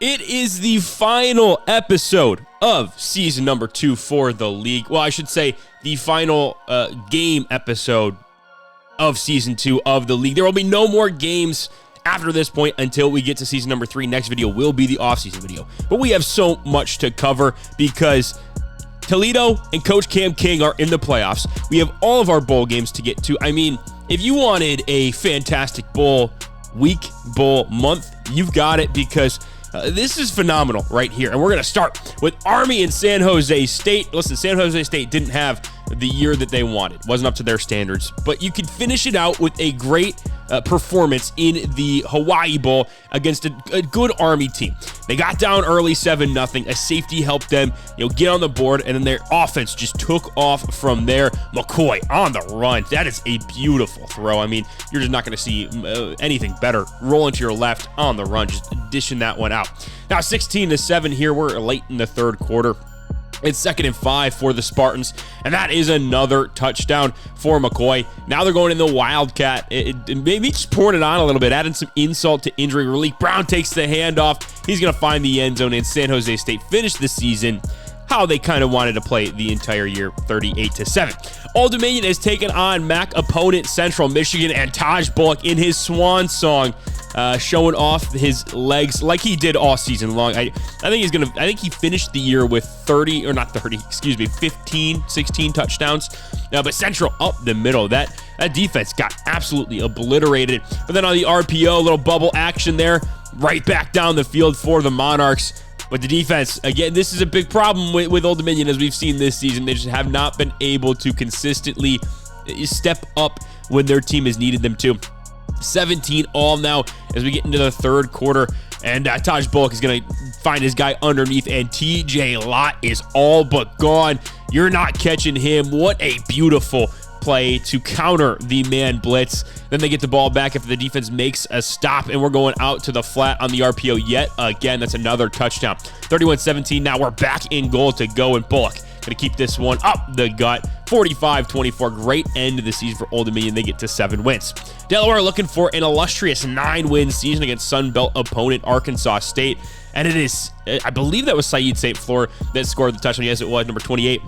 It is the final episode of season number 2 for the league. Well, I should say the final game episode of season 2 of the league. There will be no more games after this point until we get to season number 3. Next video will be the off-season video. But we have so much to cover because Toledo and Coach Cam King are in the playoffs. We have all of our bowl games to get to. I mean, if you wanted a fantastic bowl week, bowl month, you've got it because this is phenomenal right here. And we're going to start with Army and San Jose State. Listen, San Jose State didn't have the year that they wanted. Wasn't up to their standards. But you could finish it out with a great performance in the Hawaii Bowl against a good Army team. They got down early 7-0. A safety helped them, get on the board, and then their offense just took off from there. McCoy on the run. That is a beautiful throw. I mean, you're just not going to see anything better. Rolling to your left on the run, just dishing that one out. Now 16-7 here. We're late in the third quarter. It's 2nd and 5 for the Spartans, and that is another touchdown for McCoy. Now they're going in the Wildcat. Maybe just pouring it on a little bit, adding some insult to injury relief. Brown takes the handoff. He's going to find the end zone, and San Jose State finished the season how they kind of wanted to play the entire year, 38-7. Old Dominion has taken on MAC opponent Central Michigan, and Taj Bullock in his swan song, showing off his legs like he did all season long. I think he finished the year with 15, 16 touchdowns. But Central up the middle. That defense got absolutely obliterated. But then on the RPO, a little bubble action there, right back down the field for the Monarchs. But the defense, again, this is a big problem with Old Dominion as we've seen this season. They just have not been able to consistently step up when their team has needed them to. 17 all now as we get into the third quarter. And Taj Bullock is going to find his guy underneath, and TJ Lott is all but gone. You're not catching him. What a beautiful play to counter the man blitz. Then they get the ball back after the defense makes a stop, and we're going out to the flat on the RPO yet again. That's another touchdown. 31-17. Now we're back in goal to go, and Bullock going to keep this one up the gut. 45-24. Great end of the season for Old Dominion. They get to 7 wins. Delaware looking for an illustrious 9-win season against Sun Belt opponent Arkansas State. And it is, I believe that was Saeed St. Fleur that scored the touchdown. Yes, it was, number 28.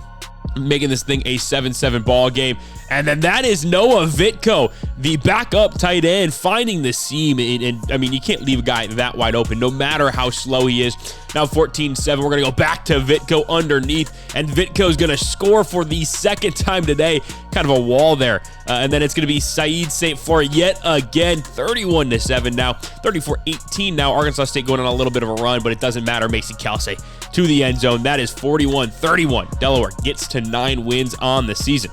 Making this thing a 7-7 ball game. And then that is Noah Vitko, the backup tight end, finding the seam. And I mean, you can't leave a guy that wide open, no matter how slow he is. Now 14-7, we're going to go back to Vitko underneath, and Vitko's going to score for the second time today. Kind of a wall there. And then it's going to be Saeed St. Fleur yet again, 31-7 now, 34-18 now. Arkansas State going on a little bit of a run, but it doesn't matter. Mason Kelsey to the end zone. That is 41-31. Delaware gets to 9 wins on the season.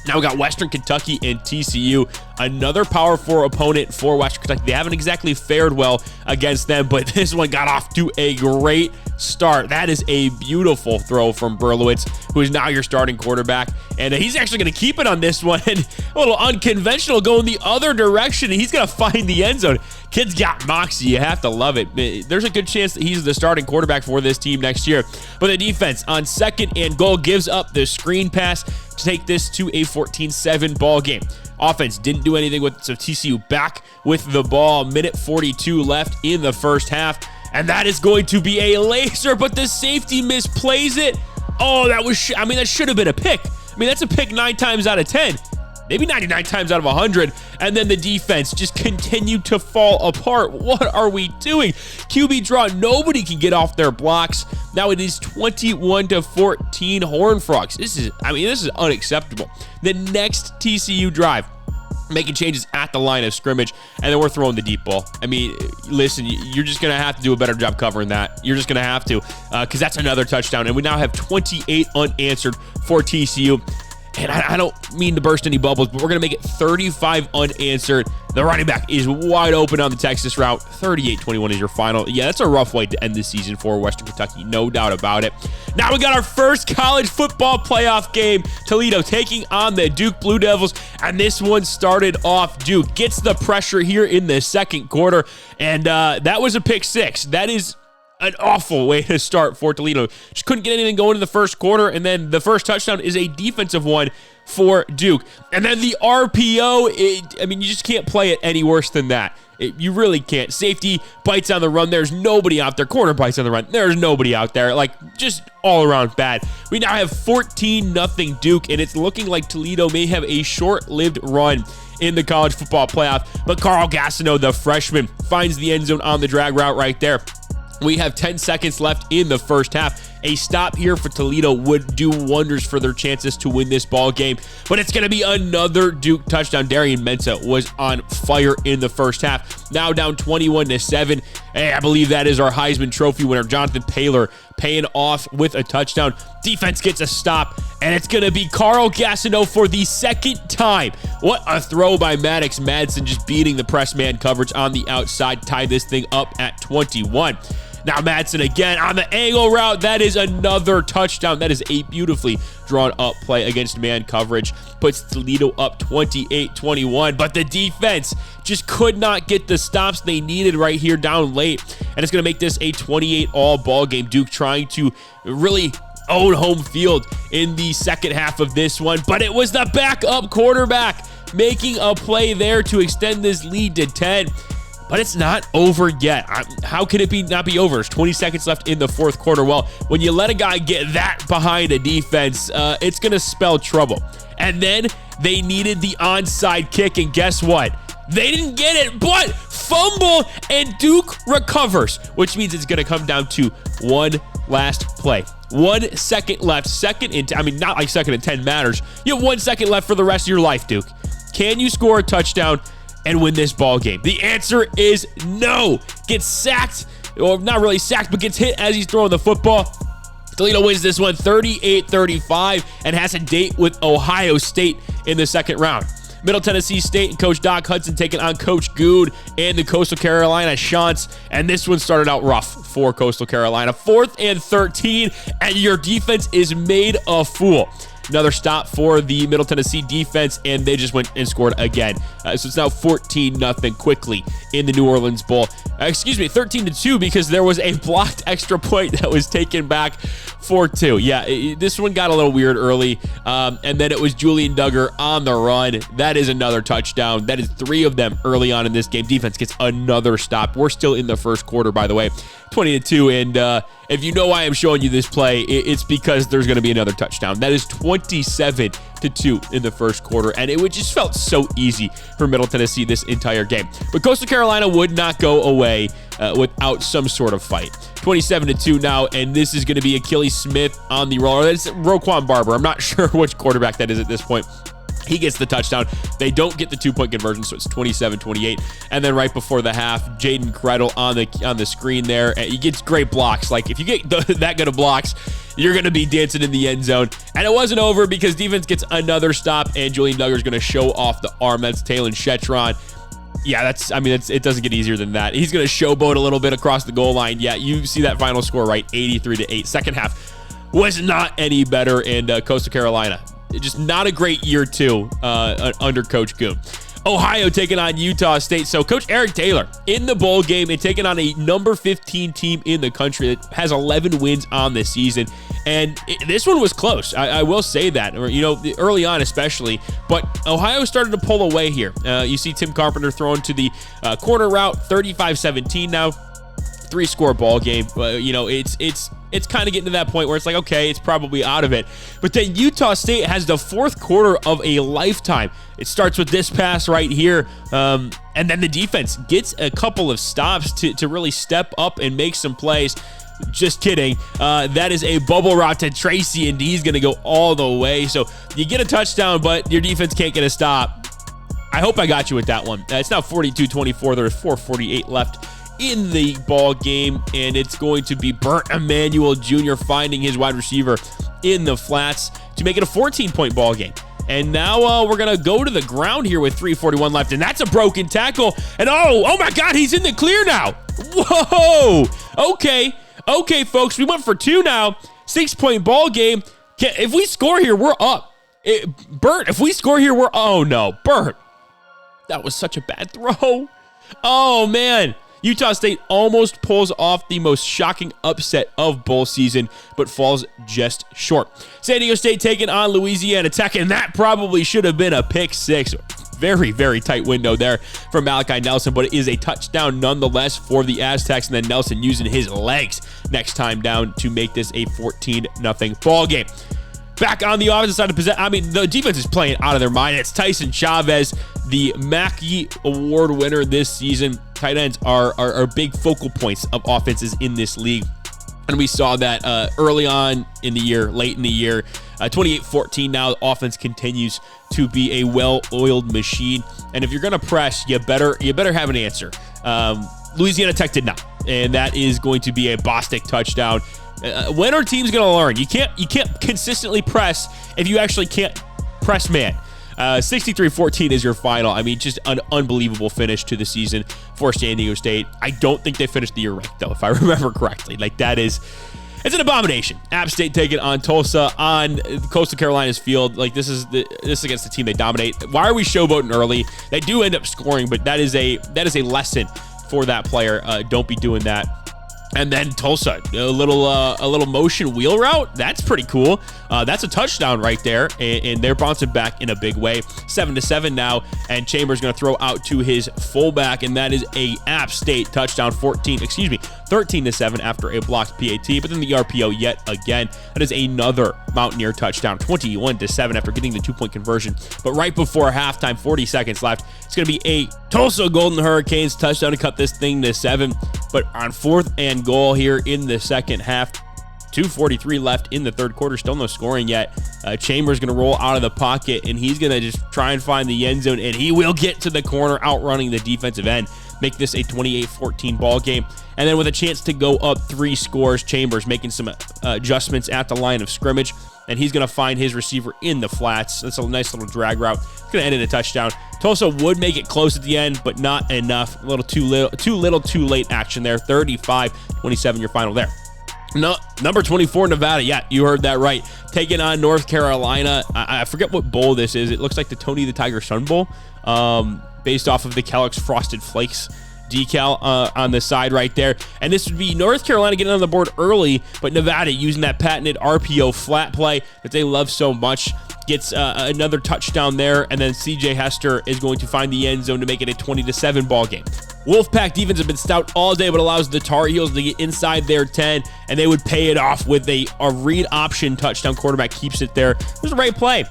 Now we got Western Kentucky and TCU, another Power 4 opponent for Western Kentucky. They haven't exactly fared well against them, but this one got off to a great start. That is a beautiful throw from Berlowitz, who is now your starting quarterback, and he's actually going to keep it on this one. A little unconventional, going the other direction, and he's going to find the end zone. Kid's got moxie. You have to love it. There's a good chance that he's the starting quarterback for this team next year. But the defense on 2nd and goal gives up the screen pass to take this to a 14-7 ball game. Offense didn't do anything with it, so TCU back with the ball. Minute 42 left in the first half, and that is going to be a laser, but the safety misplays it. Oh, that should have been a pick. I mean, that's a pick 9 times out of 10. Maybe 99 times out of 100, and then the defense just continued to fall apart. What are we doing? QB draw, nobody can get off their blocks. Now it is 21-14 Horned Frogs. This is unacceptable. The next TCU drive, making changes at the line of scrimmage, and then we're throwing the deep ball. I mean, listen, you're just going to have to do a better job covering that. You're just going to have to, because that's another touchdown, and we now have 28 unanswered for TCU. And I don't mean to burst any bubbles, but we're going to make it 35 unanswered. The running back is wide open on the Texas route. 38-21 is your final. Yeah, that's a rough way to end the season for Western Kentucky, no doubt about it. Now we got our first college football playoff game. Toledo taking on the Duke Blue Devils, and this one started off. Duke gets the pressure here in the second quarter, and that was a pick 6. That is an awful way to start for Toledo. Just couldn't get anything going in the first quarter, and then the first touchdown is a defensive one for Duke. And then the RPO, I mean, you just can't play it any worse than that. You really can't. Safety bites on the run. There's nobody out there. Corner bites on the run. There's nobody out there. Like, just all around bad. We now have 14-0 Duke, and it's looking like Toledo may have a short-lived run in the college football playoff. But Carl Gastineau, the freshman, finds the end zone on the drag route right there. We have 10 seconds left in the first half. A stop here for Toledo would do wonders for their chances to win this ball game, but it's going to be another Duke touchdown. Darian Mensah was on fire in the first half. Now down 21-7. Hey, I believe that is our Heisman Trophy winner, Jonathan Paylor, paying off with a touchdown. Defense gets a stop, and it's going to be Carl Gastineau for the second time. What a throw by Maddox Madsen, just beating the press man coverage on the outside, tie this thing up at 21. Now Madsen again on the angle route. That is another touchdown. That is a beautifully drawn up play against man coverage. Puts Toledo up 28-21. But the defense just could not get the stops they needed right here down late. And it's going to make this a 28-all ball game. Duke trying to really own home field in the second half of this one. But it was the backup quarterback making a play there to extend this lead to 10. But it's not over yet. How can it not be over? There's 20 seconds left in the fourth quarter. Well, when you let a guy get that behind a defense, it's going to spell trouble. And then they needed the onside kick, and guess what? They didn't get it, but fumble, and Duke recovers, which means it's going to come down to one last play. 1 second left. Not like second and 10 matters. You have 1 second left for the rest of your life, Duke. Can you score a touchdown and win this ball game? The answer is no. Gets sacked, or not really sacked, but gets hit as he's throwing the football. Toledo wins this one 38-35 and has a date with Ohio State in the second round. Middle Tennessee State and Coach Doc Hudson taking on Coach Good and the Coastal Carolina Chants. And this one started out rough for Coastal Carolina. 4th and 13, and your defense is made a fool. Another stop for the Middle Tennessee defense, and they just went and scored again. So it's now 14-0 quickly in the New Orleans Bowl. 13-2, because there was a blocked extra point that was taken back for 2. Yeah, this one got a little weird early, and then it was Julian Duggar on the run. That is another touchdown. That is 3 of them early on in this game. Defense gets another stop. We're still in the first quarter, by the way, 20-2, and if you know why I'm showing you this play, it's because there's going to be another touchdown. That is 27-2 in the first quarter, and it just felt so easy for Middle Tennessee this entire game. But Coastal Carolina would not go away without some sort of fight. 27-2 now, and this is going to be Achilles Smith on the roller. That's Roquan Barber. I'm not sure which quarterback that is at this point. He gets the touchdown. They don't get the 2-point conversion, so it's 27-28. And then right before the half, Jaden Krettel on the screen there. He gets great blocks. Like, if you get that good of blocks, you're going to be dancing in the end zone. And it wasn't over, because defense gets another stop, and Julian Duggar's going to show off the arm. That's Talon Shetron. Yeah, it doesn't get easier than that. He's going to showboat a little bit across the goal line. Yeah, you see that final score, right? 83-8. Second half was not any better, and Coastal Carolina, just not a great year 2 under Coach Goon. Ohio taking on Utah State. So Coach Eric Taylor in the bowl game and taking on a number 15 team in the country that has 11 wins on this season. And this one was close. I will say that, early on especially. But Ohio started to pull away here. You see Tim Carpenter throwing to the corner route, 35-17 now. 3-score ball game. It's kind of getting to that point where it's like, okay, it's probably out of it. But then Utah State has the fourth quarter of a lifetime. It starts with this pass right here, and then the defense gets a couple of stops to really step up and make some plays. Just kidding. That is a bubble route to Tracy, and he's going to go all the way. So you get a touchdown, but your defense can't get a stop. I hope I got you with that one. It's now 42-24. There's 4:48 left in the ball game, and it's going to be Burt Emanuel Jr. finding his wide receiver in the flats to make it a 14-point ball game. And now we're going to go to the ground here with 3:41 left, and that's a broken tackle. And oh my God, he's in the clear now. Whoa. Okay, folks, we went for 2 now. 6-point ball game. If we score here, we're up. Burt, if we score here, oh no, Burt. That was such a bad throw. Oh man. Utah State almost pulls off the most shocking upset of bowl season, but falls just short. San Diego State taking on Louisiana Tech, and that probably should have been a pick six. Very, very tight window there from Malachi Nelson, but it is a touchdown nonetheless for the Aztecs, and then Nelson using his legs next time down to make this a 14-0 ball game. Back on the offensive side of possession, I mean, the defense is playing out of their mind. It's Tyson Chavez, the Mackey Award winner this season. Tight ends are big focal points of offenses in this league. And we saw that early on in the year, late in the year. 28-14 now, the offense continues to be a well-oiled machine. And if you're going to press, you better have an answer. Louisiana Tech did not. And that is going to be a Bostic touchdown. When are teams going to learn? You can't consistently press if you actually can't press man. 63-14 is your final. I mean, just an unbelievable finish to the season for San Diego State. I don't think they finished the year ranked, though, if I remember correctly. Like, it's an abomination. App State taking on Tulsa on Coastal Carolina's field. Like, this is against the team they dominate. Why are we showboating early? They do end up scoring, but that is a lesson for that player. Don't be doing that. And then Tulsa, a little motion wheel route. That's pretty cool. That's a touchdown right there, and they're bouncing back in a big way. 7-7 now, and Chambers going to throw out to his fullback, and that is a App State touchdown. 13-7 after a blocked PAT. But then the RPO yet again. That is another Mountaineer touchdown. 21-7 after getting the 2-point conversion. But right before halftime, 40 seconds left, it's going to be a Tulsa Golden Hurricanes touchdown to cut this thing to 7. But on 4th and goal here in the second half, 2:43 left in the third quarter, still no scoring yet. Chambers going to roll out of the pocket, and he's going to just try and find the end zone, and he will get to the corner, outrunning the defensive end, make this a 28-14 ball game. And then with a chance to go up 3 scores, Chambers making some adjustments at the line of scrimmage, and he's going to find his receiver in the flats. That's a nice little drag route. It's going to end in a touchdown. Tulsa would make it close at the end, but not enough. A little too little, too late action there. 35-27 your final there. No, number 24, Nevada. Yeah, you heard that right. Taking on North Carolina. I forget what bowl this is. It looks like the Tony the Tiger Sun Bowl, based off of the Kellogg's Frosted Flakes decal on the side right there. And this would be North Carolina getting on the board early, but Nevada using that patented RPO flat play that they love so much. Gets another touchdown there, and then CJ Hester is going to find the end zone to make it a 20-7 ball game. Wolfpack defense has been stout all day, but allows the Tar Heels to get inside their 10, and they would pay it off with a read option touchdown. Quarterback keeps it there. It was a right play.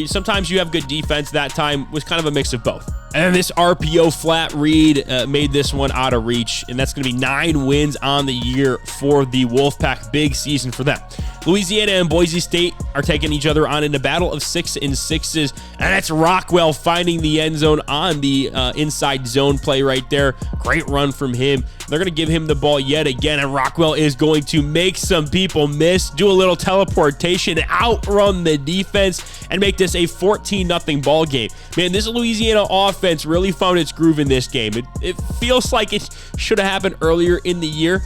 Sometimes you have good defense. That time was kind of a mix of both. And this RPO flat read made this one out of reach, and that's going to be 9 wins on the year for the Wolfpack. Big season for them. Louisiana and Boise State are taking each other on in a battle of 6 and 6s, and that's Rockwell finding the end zone on the inside zone play right there. Great run from him. They're going to give him the ball yet again, and Rockwell is going to make some people miss, do a little teleportation, outrun the defense, and make this a 14-0 ball game. Man, this Louisiana offense really found its groove in this game. It feels like it should have happened earlier in the year.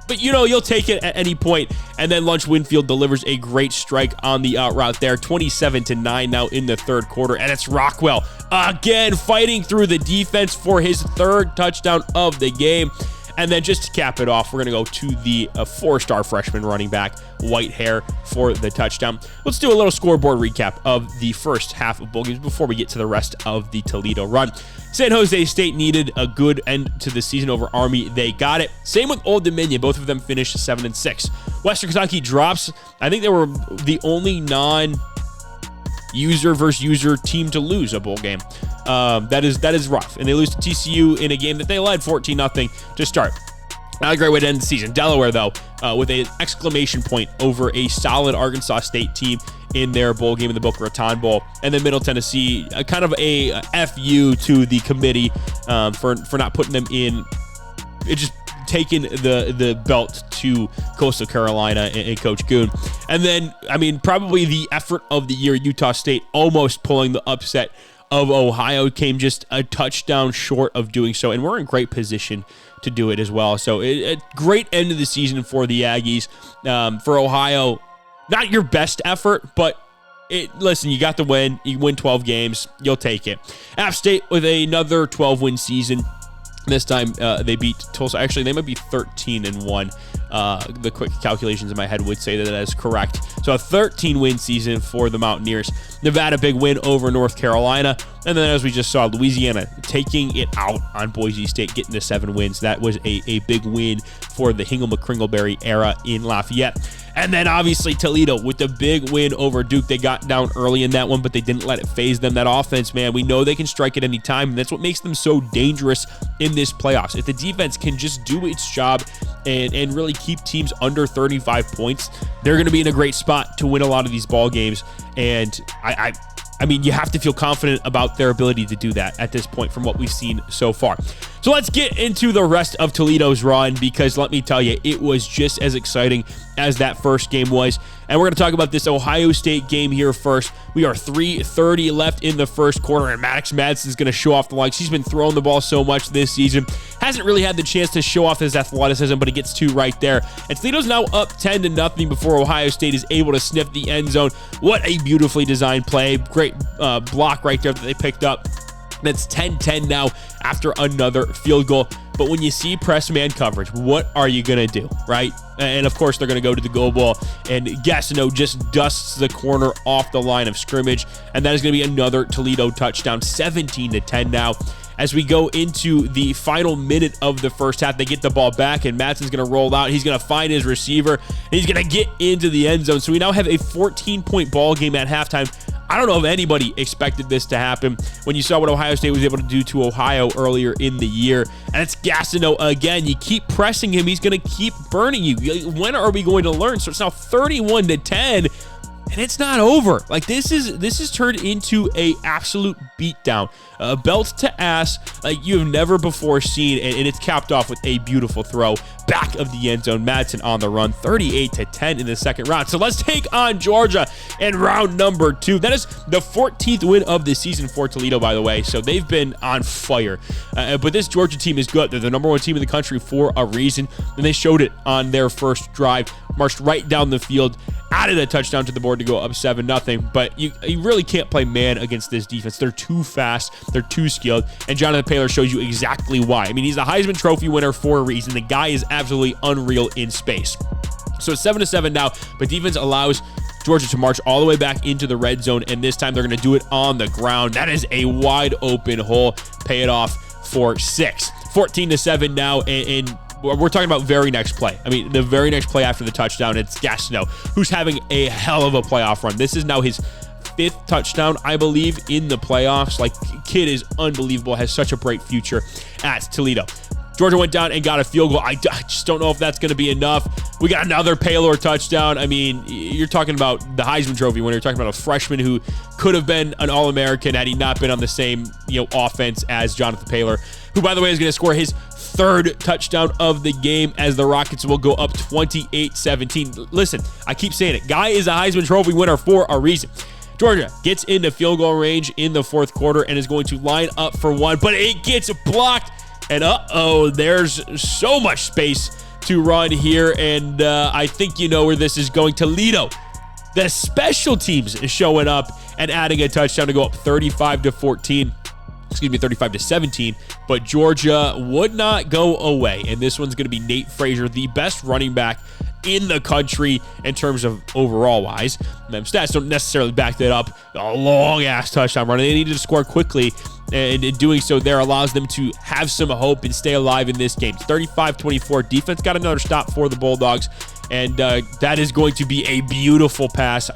But, you'll take it at any point. And then Lunch Winfield delivers a great strike on the out route there. 27-9 now in the third quarter. And it's Rockwell again fighting through the defense for his 3rd touchdown of the game. And then just to cap it off, we're going to go to the 4-star freshman running back, Whitehair, for the touchdown. Let's do a little scoreboard recap of the first half of bowl games before we get to the rest of the Toledo run. San Jose State needed a good end to the season over Army. They got it. Same with Old Dominion. Both of them finished 7-6. Western Kentucky drops. I think they were the only non-user versus user team to lose a bowl game. That is rough. And they lose to TCU in a game that they led 14-0 to start. Not a great way to end the season. Delaware, though, with an exclamation point over a solid Arkansas State team in their bowl game in the Boca Raton Bowl. And then Middle Tennessee, kind of a FU to the committee for not putting them in. It just taking the belt to Coastal Carolina and Coach Goon. And then, probably the effort of the year, Utah State almost pulling the upset of Ohio, came just a touchdown short of doing so, and we're in great position to do it as well. So a great end of the season for the Aggies. For Ohio, not your best effort, but listen, you got the win. You win 12 games. You'll take it. App State with another 12-win season. This time they beat Tulsa. Actually, they might be 13-1. The quick calculations in my head would say that is correct. So a 13-win season for the Mountaineers. Nevada, big win over North Carolina. And then, as we just saw, Louisiana taking it out on Boise State, getting to 7 wins. That was a big win for the Hingle-McCringleberry era in Lafayette. And then, obviously, Toledo with the big win over Duke. They got down early in that one, but they didn't let it phase them. That offense, man, we know they can strike at any time, and that's what makes them so dangerous in this playoffs. If the defense can just do its job and really keep teams under 35 points, they're going to be in a great spot to win a lot of these ball games. And I mean, you have to feel confident about their ability to do that at this point from what we've seen so far. So let's get into the rest of Toledo's run, because let me tell you, it was just as exciting as that first game was. And we're going to talk about this Ohio State game here first. We are 3:30 left in the first quarter, and Maddox Madsen's going to show off the likes. He's been throwing the ball so much this season. Hasn't really had the chance to show off his athleticism, but he gets 2 right there. And Toledo's now up 10-0 before Ohio State is able to sniff the end zone. What a beautifully designed play. Great block right there that they picked up. That's 10-10 now after another field goal. But when you see press man coverage, what are you going to do, right? And of course, they're going to go to the go ball, and Gastineau just dusts the corner off the line of scrimmage. And that is going to be another Toledo touchdown, 17-10 now. As we go into the final minute of the first half, they get the ball back, and Madsen's going to roll out. He's going to find his receiver, and he's going to get into the end zone. So we now have a 14-point ball game at halftime. I don't know if anybody expected this to happen when you saw what Ohio State was able to do to Ohio earlier in the year. And it's Gastineau again. You keep pressing him, he's going to keep burning you. When are we going to learn? So it's now 31-10. And it's not over. Like, this is turned into a absolute beatdown, belt to ass, like you have never before seen, and it's capped off with a beautiful throw back of the end zone. Madsen on the run, 38-10 in the second round. So let's take on Georgia in round number 2. That is the 14th win of the season for Toledo, by the way. So they've been on fire. But this Georgia team is good. They're the number 1 team in the country for a reason, and they showed it on their first drive. Marched right down the field, added a touchdown to the board to go up 7-0. But you really can't play man against this defense. They're too fast. They're too skilled. And Jonathan Paylor shows you exactly why. I mean, he's a Heisman Trophy winner for a reason. The guy is absolutely unreal in space. So it's 7-7 now, but defense allows Georgia to march all the way back into the red zone, and this time they're going to do it on the ground. That is a wide open hole. Pay it off for 6. 14-7 now, and we're talking about very next play. I mean, the very next play after the touchdown, it's Gastineau, who's having a hell of a playoff run. This is now his 5th touchdown, I believe, in the playoffs. Like, kid is unbelievable, has such a bright future at Toledo. Georgia went down and got a field goal. I just don't know if that's going to be enough. We got another Paylor touchdown. I mean, you're talking about the Heisman Trophy winner. You're talking about a freshman who could have been an All-American had he not been on the same, offense as Jonathan Paylor, who, by the way, is going to score his 3rd touchdown of the game as the Rockets will go up 28-17. Listen, I keep saying it. Guy is a Heisman Trophy winner for a reason. Georgia gets into field goal range in the 4th quarter and is going to line up for one, but it gets blocked. And there's so much space to run here. And I think you know where this is going. Toledo, the special teams is showing up and adding a touchdown to go up 35-14. Excuse me, 35-17. But Georgia would not go away. And this one's going to be Nate Frazier, the best running back in the country in terms of overall wise. Them stats don't necessarily back that up. A long-ass touchdown run. They needed to score quickly, and in doing so there allows them to have some hope and stay alive in this game. 35-24. Defense got another stop for the Bulldogs, and that is going to be a beautiful pass.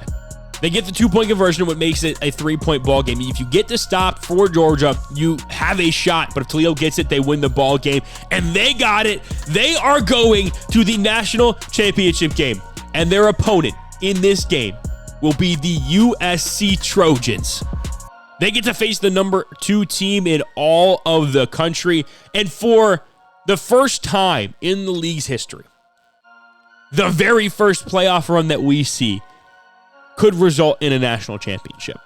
They get the 2-point conversion, what makes it a 3-point ball game. If you get the stop for Georgia, you have a shot. But if Toledo gets it, they win the ball game. And they got it. They are going to the national championship game. And their opponent in this game will be the USC Trojans. They get to face the number 2 team in all of the country. And for the first time in the league's history, the very first playoff run that we see could result in a national championship.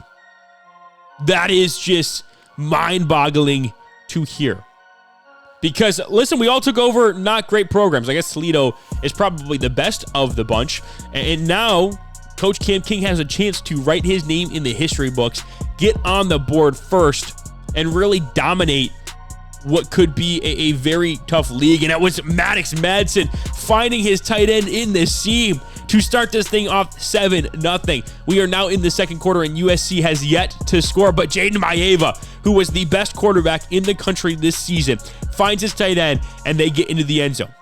That is just mind-boggling to hear. Because, listen, we all took over not great programs. I guess Toledo is probably the best of the bunch. And now, Coach Cam King has a chance to write his name in the history books, get on the board first, and really dominate what could be a very tough league. And it was Maddox Madsen finding his tight end in the seam to start this thing off 7-0. We are now in the second quarter, and USC has yet to score, but Jaden Maeva, who was the best quarterback in the country this season, finds his tight end, and they get into the end zone.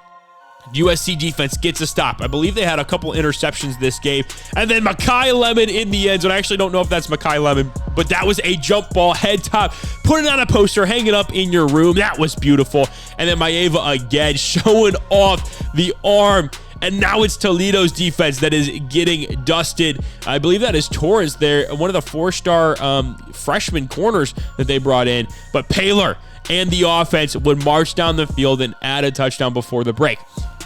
USC defense gets a stop. I believe they had a couple interceptions this game. And then Makai Lemon in the end zone. I actually don't know if that's Makai Lemon, but that was a jump ball, head top. Put it on a poster, hang it up in your room. That was beautiful. And then Maeva again showing off the arm. And now it's Toledo's defense that is getting dusted. I believe that is Torres there, one of the four-star freshman corners that they brought in. But Paylor and the offense would march down the field and add a touchdown before the break.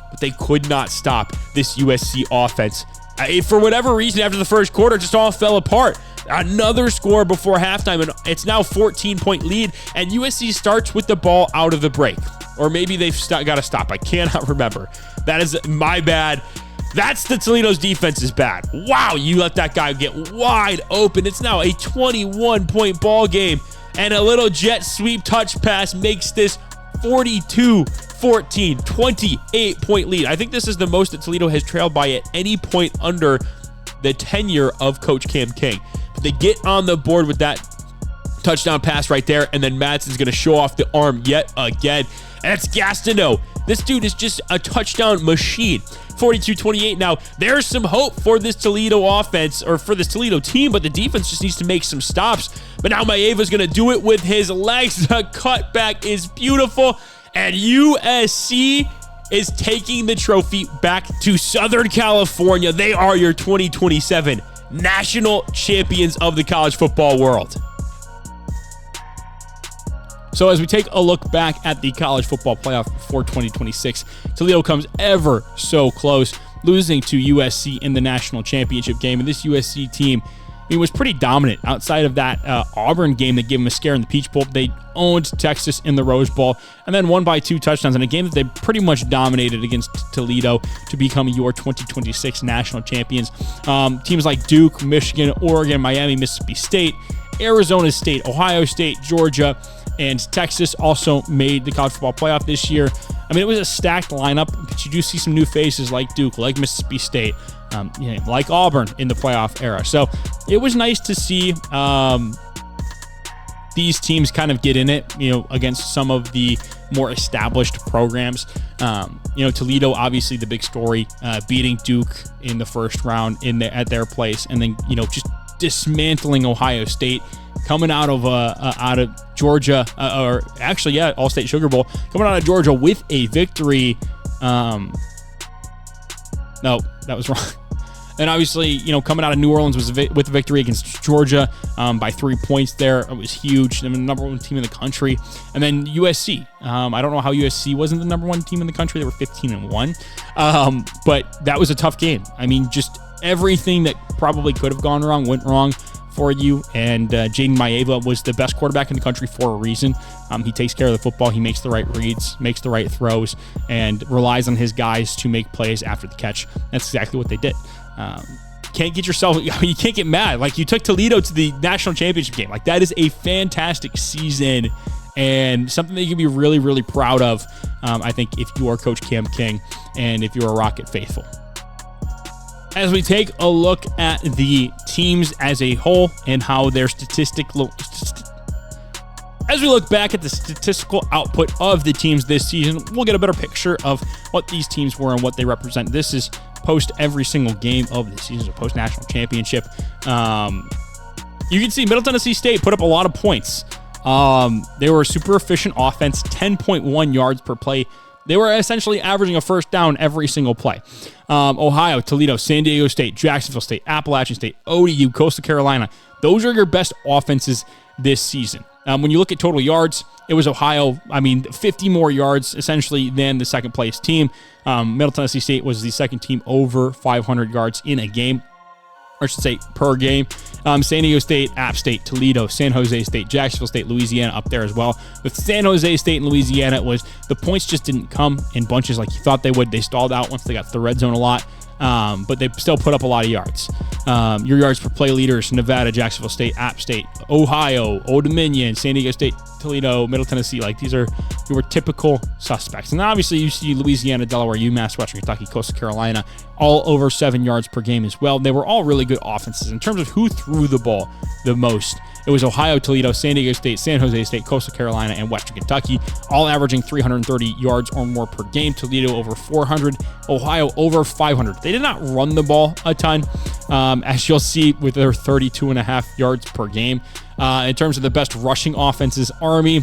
But they could not stop this USC offense. For whatever reason, after the first quarter, it just all fell apart. Another score before halftime, and it's now 14-point lead, and USC starts with the ball out of the break. Or maybe they've got to stop. I cannot remember. That is my bad. That's the Toledo's defense is bad. Wow, you let that guy get wide open. It's now a 21-point ball game, and a little jet sweep touch pass makes this 42-14, 28-point lead. I think this is the most that Toledo has trailed by at any point under the tenure of Coach Cam King. But they get on the board with that touchdown pass right there, and then Madsen's going to show off the arm yet again. And it's Gastineau. This dude is just a touchdown machine. 42-28 now. There's some hope for this Toledo offense, or for this Toledo team, but the defense just needs to make some stops. But now Maeva's going to do it with his legs. The cutback is beautiful, and USC is taking the trophy back to Southern California. They are your 2027 national champions of the college football world. So as we take a look back at the college football playoff for 2026, Toledo comes ever so close, losing to USC in the national championship game. And this USC team, was pretty dominant. Outside of that Auburn game that gave them a scare in the Peach Bowl, they owned Texas in the Rose Bowl and then won by 2 touchdowns in a game that they pretty much dominated against Toledo to become your 2026 national champions. Teams like Duke, Michigan, Oregon, Miami, Mississippi State, Arizona State, Ohio State, Georgia, and Texas also made the college football playoff this year. I mean, it was a stacked lineup, but you do see some new faces like Duke, like Mississippi State, like Auburn in the playoff era. So it was nice to see these teams kind of get in it, against some of the more established programs. Toledo, obviously the big story, beating Duke in the first round at their place, and then just dismantling Ohio State, coming out of Georgia, All-State Sugar Bowl, coming out of Georgia with a victory. No, that was wrong. And obviously, coming out of New Orleans with a victory against Georgia by 3 points there. It was huge. They're the number 1 team in the country. And then USC. I don't know how USC wasn't the number 1 team in the country. They were 15-1. But that was a tough game. I mean, just everything that probably could have gone wrong went wrong for you. And Jaden Maeva was the best quarterback in the country for a reason. He takes care of the football. He makes the right reads, makes the right throws, and relies on his guys to make plays after the catch. That's exactly what they did. You can't get mad. Like, you took Toledo to the national championship game. Like, that is a fantastic season and something that you can be really, really proud of, I think, if you are Coach Cam King and if you're a Rocket faithful. As we take a look at the teams as a whole and how their as we look back at the statistical output of the teams this season, we'll get a better picture of what these teams were and what they represent. This is post every single game of the season, so post national championship. You can see Middle Tennessee State put up a lot of points. They were a super efficient offense, 10.1 yards per play. They were essentially averaging a first down every single play. Ohio, Toledo, San Diego State, Jacksonville State, Appalachian State, ODU, Coastal Carolina. Those are your best offenses this season. When you look at total yards, it was Ohio, 50 more yards essentially than the second place team. Middle Tennessee State was the second team over 500 yards in a game, or I should say per game. San Diego State, App State, Toledo, San Jose State, Jacksonville State, Louisiana up there as well. With San Jose State and Louisiana, the points just didn't come in bunches like you thought they would. They stalled out once they got to the red zone a lot. but they still put up a lot of yards. Your yards per play leaders: Nevada, Jacksonville State, App State, Ohio, Old Dominion, San Diego State, Toledo, Middle Tennessee. Like, these are your typical suspects. And obviously you see Louisiana, Delaware, UMass, Western Kentucky, Coastal Carolina, all over 7 yards per game as well. They were all really good offenses. In terms of who threw the ball the most, it was Ohio, Toledo, San Diego State, San Jose State, Coastal Carolina, and Western Kentucky, all averaging 330 yards or more per game. Toledo over 400, Ohio over 500. They did not run the ball a ton, as you'll see with their 32.5 yards per game. In terms of the best rushing offenses, Army,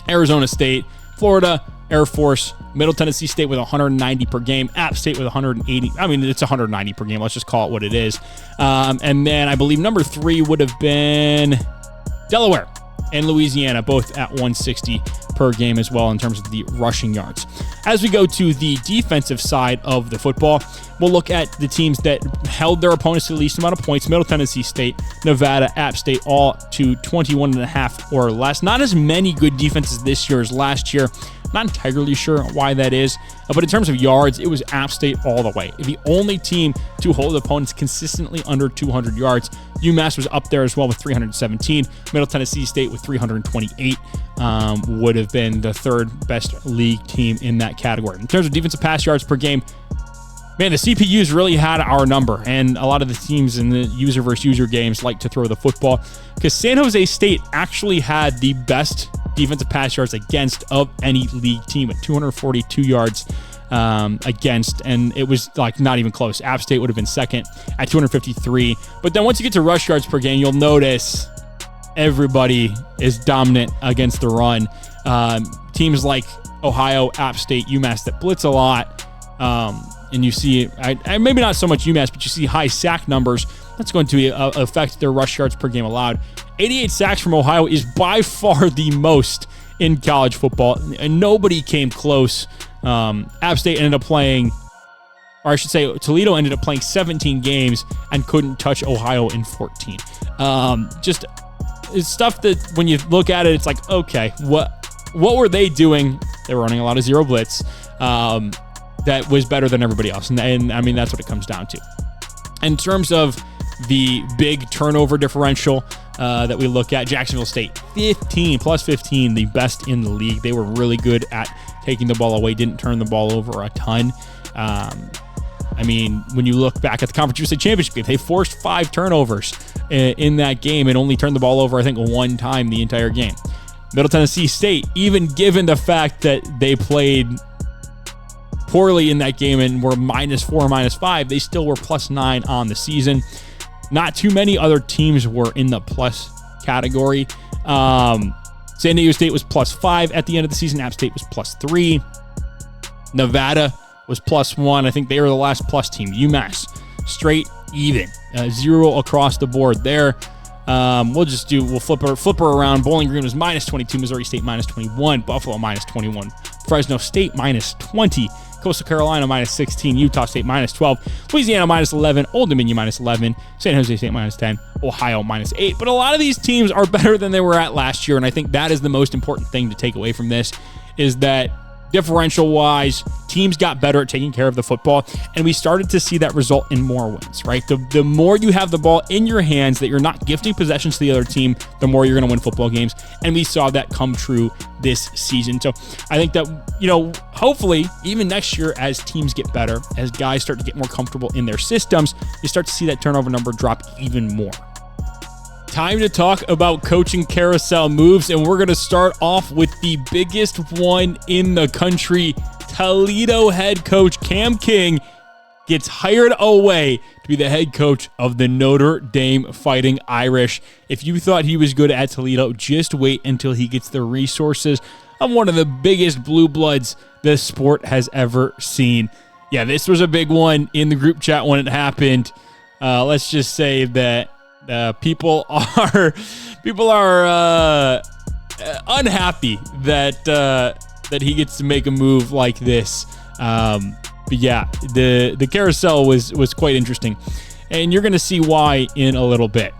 Arizona State, Florida, Air Force, Middle Tennessee State with 190 per game, App State with 180. I mean, it's 190 per game. Let's just call it what it is. And then I believe number 3 would have been Delaware and Louisiana, both at 160 per game as well in terms of the rushing yards. As we go to the defensive side of the football, we'll look at the teams that held their opponents to the least amount of points. Middle Tennessee State, Nevada, App State, all to 21.5 or less. Not as many good defenses this year as last year. Not entirely sure why that is, but in terms of yards, it was App State all the way. The only team to hold opponents consistently under 200 yards. UMass was up there as well with 317. Middle Tennessee State with 328 would have been the third best league team in that category. In terms of defensive pass yards per game, man, the CPUs really had our number, and a lot of the teams in the user versus user games like to throw the football, because San Jose State actually had the best defensive pass yards against of any league team at 242 yards against, and it was like not even close. App State would have been second at 253. But then once you get to rush yards per game, you'll notice everybody is dominant against the run. Teams like Ohio, App State, UMass that blitz a lot. And you see, maybe not so much UMass, but you see high sack numbers. That's going to affect their rush yards per game allowed. 88 sacks from Ohio is by far the most in college football, and nobody came close. App State ended up playing, or I should say Toledo ended up playing 17 games and couldn't touch Ohio in 14. Just it's stuff that when you look at it, it's like, okay, what were they doing? They were running a lot of zero blitz. That was better than everybody else. And I mean, that's what it comes down to. In terms of the big turnover differential that we look at, Jacksonville State, 15, plus 15, the best in the league. They were really good at taking the ball away, didn't turn the ball over a ton. I mean, when you look back at the Conference USA Championship game, they forced 5 turnovers in that game and only turned the ball over, I think, 1 time the entire game. Middle Tennessee State, even given the fact that they played poorly in that game and were -4, -5, they still were +9 on the season. Not too many other teams were in the plus category. San Diego State was +5 at the end of the season. App State was +3. Nevada was +1. I think they were the last plus team. UMass, straight even. 0 across the board there. We'll flip her around. Bowling Green was -22. Missouri State -21. Buffalo -21. Fresno State -20. Coastal Carolina -16, Utah State -12, Louisiana -11, Old Dominion -11, San Jose State -10, Ohio -8. But a lot of these teams are better than they were at last year, and I think that is the most important thing to take away from this, is that differential-wise, teams got better at taking care of the football, and we started to see that result in more wins, right? The more you have the ball in your hands, that you're not gifting possessions to the other team, the more you're going to win football games, and we saw that come true this season. So I think that, hopefully, even next year, as teams get better, as guys start to get more comfortable in their systems, you start to see that turnover number drop even more. Time to talk about coaching carousel moves, and we're going to start off with the biggest one in the country. Toledo head coach Cam King gets hired away to be the head coach of the Notre Dame Fighting Irish. If you thought he was good at Toledo, just wait until he gets the resources of one of the biggest blue bloods this sport has ever seen. Yeah, this was a big one in the group chat when it happened. Let's just say that people are unhappy that he gets to make a move like this. But yeah, the carousel was quite interesting, and you're going to see why in a little bit.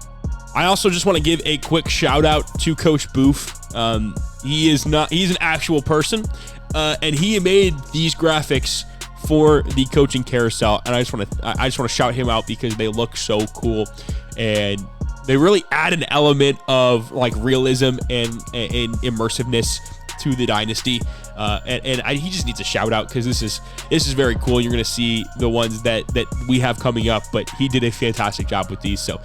I also just want to give a quick shout out to Coach Booth. He's an actual person, and he made these graphics for the coaching carousel, and I just want to shout him out because they look so cool, and they really add an element of like realism and immersiveness to the Dynasty, he just needs a shout out because this is very cool. You're gonna see the ones that we have coming up, but he did a fantastic job with these. So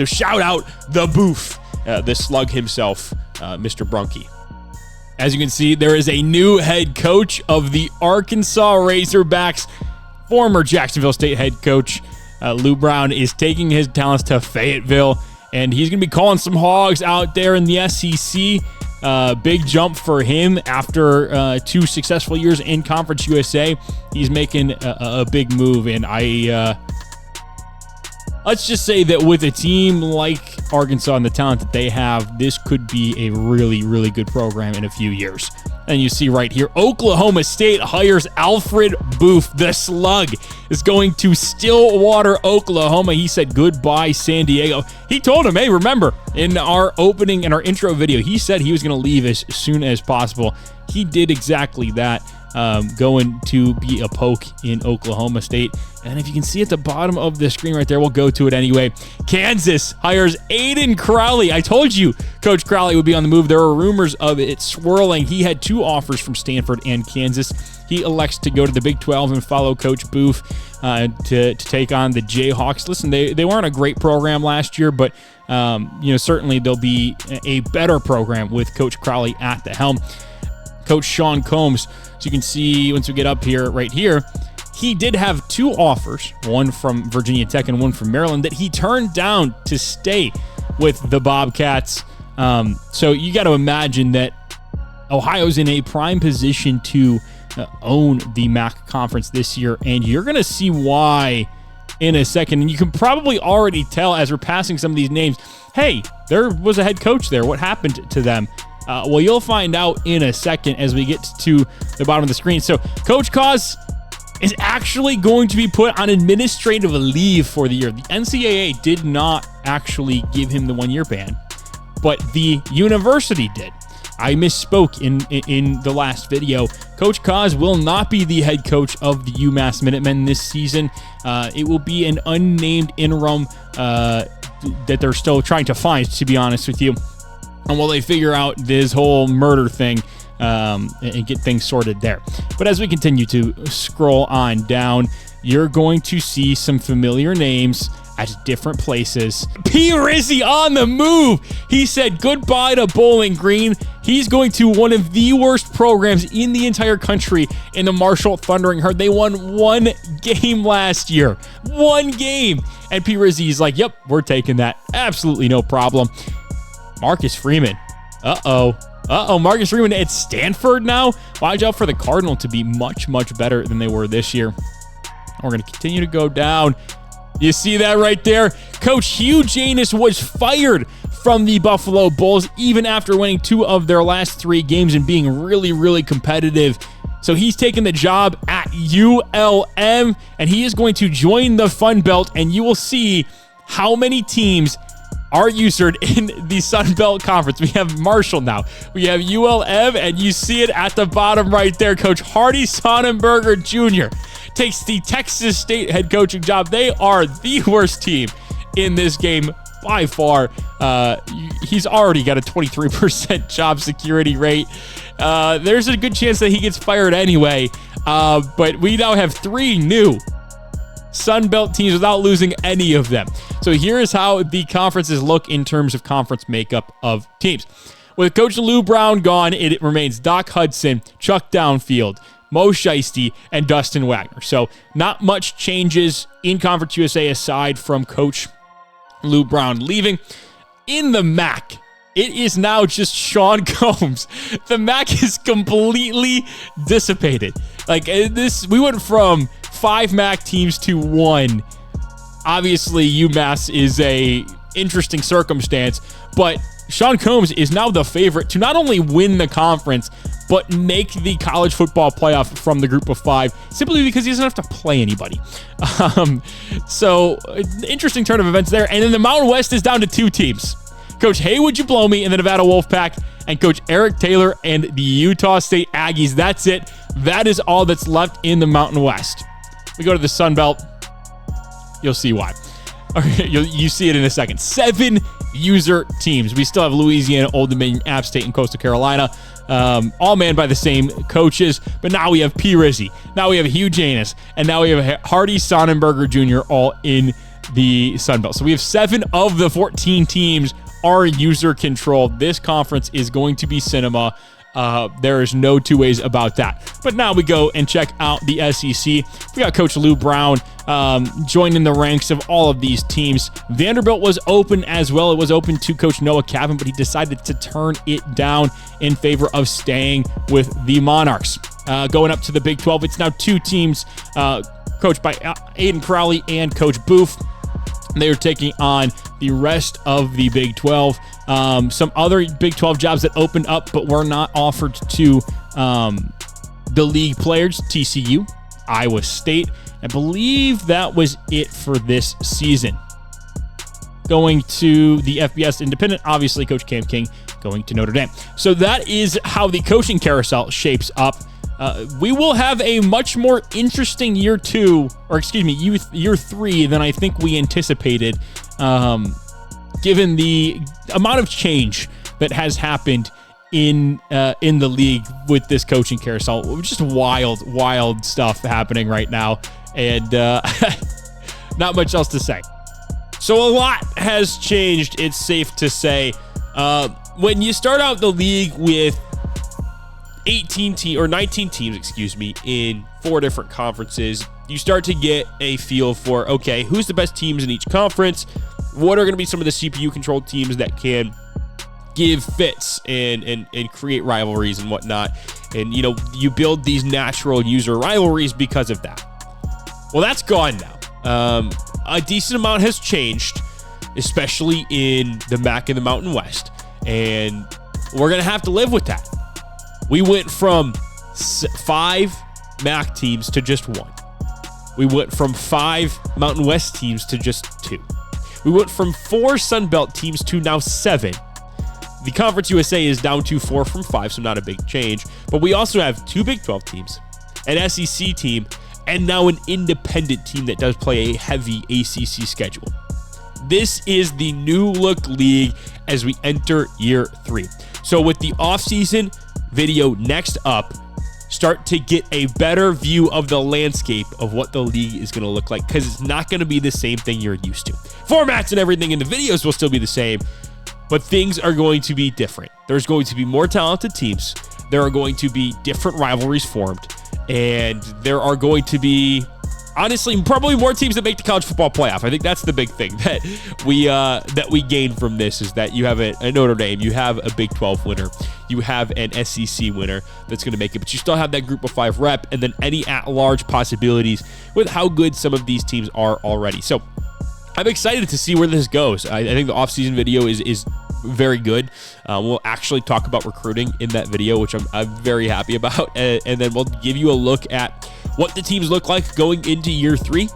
shout out the Boof, the slug himself, Mr. Brunky. As you can see, there is a new head coach of the Arkansas Razorbacks. Former Jacksonville State head coach Lou Brown is taking his talents to Fayetteville, and he's going to be calling some hogs out there in the SEC. Big jump for him after 2 successful years in Conference USA. He's making a big move, and let's just say that with a team like Arkansas and the talent that they have, this could be a really, really good program in a few years. And you see right here, Oklahoma State hires Alfred Boof. The slug is going to Stillwater, Oklahoma. He said goodbye, San Diego. He told him, hey, remember, in our intro video, he said he was going to leave as soon as possible. He did exactly that, going to be a poke in Oklahoma State. And if you can see at the bottom of the screen right there, we'll go to it anyway. Kansas hires Aiden Crowley. I told you Coach Crowley would be on the move. There were rumors of it swirling. He had 2 offers from Stanford and Kansas. He elects to go to the Big 12 and follow Coach Boof to take on the Jayhawks. Listen, they weren't a great program last year, but certainly they'll be a better program with Coach Crowley at the helm. Coach Sean Combs, so you can see once we get up here, right here, he did have 2 offers, one from Virginia Tech and one from Maryland, that he turned down to stay with the Bobcats. So you got to imagine that Ohio's in a prime position to own the MAC conference this year, and you're going to see why in a second. And you can probably already tell as we're passing some of these names, hey, there was a head coach there. What happened to them? Well, you'll find out in a second as we get to the bottom of the screen. So Coach Cause is actually going to be put on administrative leave for the year. The NCAA did not actually give him the 1-year ban, but the university did. I misspoke in the last video. Coach Cause will not be the head coach of the UMass Minutemen this season. It will be an unnamed interim that they're still trying to find, to be honest with you. And while they figure out this whole murder thing and get things sorted there. But as we continue to scroll on down, you're going to see some familiar names at different places. P. Rizzy on the move. He said goodbye to Bowling Green. He's going to one of the worst programs in the entire country in the Marshall Thundering Herd. They won 1 game last year. 1 game. And P. Rizzy's like, yep, we're taking that. Absolutely no problem. Marcus Freeman. Marcus Freeman at Stanford now. Watch out for the Cardinal to be much, much better than they were this year. We're going to continue to go down. You see that right there? Coach Hugh Janus was fired from the Buffalo Bulls even after winning 2 of their last 3 games and being really, really competitive. So he's taking the job at ULM, and he is going to join the Fun Belt, and you will see how many teams are usured in the Sun Belt Conference. We have Marshall now. We have ULM, and you see it at the bottom right there. Coach Hardy Sonnenberger Jr. takes the Texas State head coaching job. They are the worst team in this game by far. He's already got a 23% job security rate. There's a good chance that he gets fired anyway. But we now have 3 new Sun Belt teams without losing any of them. So here's how the conferences look in terms of conference makeup of teams. With Coach Lou Brown gone, it remains Doc Hudson, Chuck Downfield, Mo Shiesty, and Dustin Wagner. So not much changes in Conference USA aside from Coach Lou Brown leaving. In the MAC, it is now just Sean Combs. The MAC is completely dissipated. Like this, we went from 5 MAC teams to 1. Obviously, UMass is a interesting circumstance, but Sean Combs is now the favorite to not only win the conference, but make the college football playoff from the group of 5, simply because he doesn't have to play anybody. So, interesting turn of events there. And then the Mountain West is down to 2 teams. Coach Haywood Jablomi and the Nevada Wolfpack, and Coach Eric Taylor and the Utah State Aggies. That's it. That is all that's left in the Mountain West. We go to the Sun Belt. You'll see why. Okay, you see it in a second. 7 user teams. We still have Louisiana, Old Dominion, App State, and Coastal Carolina, all manned by the same coaches. But now we have P. Rizzi, now we have Hugh Janus, and now we have Hardy Sonnenberger Jr. all in the Sun Belt. So we have 7 of the 14 teams are user controlled. This conference is going to be cinema. There is no two ways about that. But now we go and check out the SEC. We got Coach Lou Brown joining the ranks of all of these teams. Vanderbilt was open as well. It was open to Coach Noah Cavan, but he decided to turn it down in favor of staying with the Monarchs. Going up to the Big 12, it's now 2 teams coached by Aiden Crowley and Coach Booth. They are taking on the rest of the Big 12. Some other Big 12 jobs that opened up but were not offered to the league players. TCU, Iowa State. I believe that was it for this season. Going to the FBS Independent, obviously Coach Cam King going to Notre Dame. So that is how the coaching carousel shapes up. We will have a much more interesting year 3 than I think we anticipated, given the amount of change that has happened in the league with this coaching carousel. Just wild stuff happening right now, and not much else to say. So a lot has changed, it's safe to say. When you start out the league with 19 teams, in 4 different conferences, you start to get a feel for, okay, who's the best teams in each conference? What are going to be some of the CPU-controlled teams that can give fits and create rivalries and whatnot? And, you build these natural user rivalries because of that. Well, that's gone now. A decent amount has changed, especially in the MAC and the Mountain West. And we're going to have to live with that. We went from 5 MAC teams to just 1. We went from 5 Mountain West teams to just 2. We went from 4 Sun Belt teams to now 7. The Conference USA is down to 4 from 5, so not a big change. But we also have 2 Big 12 teams, an SEC team, and now an independent team that does play a heavy ACC schedule. This is the new look league as we enter year 3. So with the offseason video next up, start to get a better view of the landscape of what the league is going to look like, because it's not going to be the same thing you're used to. Formats and everything in the videos will still be the same, but things are going to be different. There's going to be more talented teams. There are going to be different rivalries formed, and there are going to be, honestly, probably more teams that make the college football playoff. I think that's the big thing that we gain from this, is that you have a Notre Dame, you have a Big 12 winner, you have an SEC winner that's going to make it, but you still have that group of 5 rep, and then any at-large possibilities with how good some of these teams are already. So I'm excited to see where this goes. I think the offseason video is very good. We'll actually talk about recruiting in that video, which I'm very happy about, and then we'll give you a look at what the teams look like going into year 3,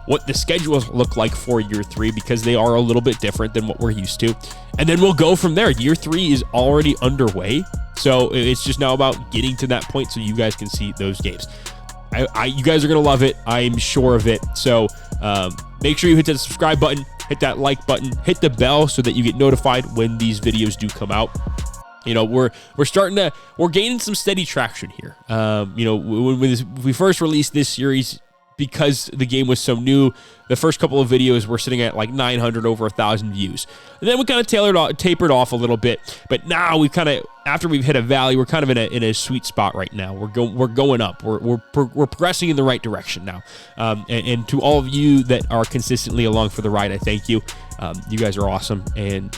what the schedules look like for year 3, because they are a little bit different than what we're used to. And then we'll go from there. Year 3 is already underway, so it's just now about getting to that point so you guys can see those games. You guys are going to love it. I'm sure of it. So make sure you hit that subscribe button, hit that like button, hit the bell so that you get notified when these videos do come out. We're gaining some steady traction here. When we first released this series, because the game was so new, the first couple of videos were sitting at like 900, over 1,000 views. And then we kind of tapered off a little bit. But now we've kind of, after we've hit a valley, we're kind of in a sweet spot right now. We're going up. We're progressing in the right direction now. And to all of you that are consistently along for the ride, I thank you. You guys are awesome, and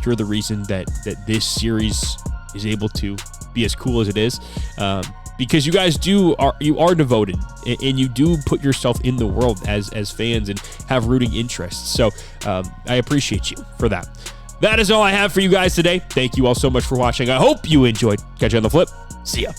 you're the reason that this series is able to be as cool as it is. Because you guys are devoted, and you do put yourself in the world as fans and have rooting interests. So I appreciate you for that. That is all I have for you guys today. Thank you all so much for watching. I hope you enjoyed. Catch you on the flip. See ya.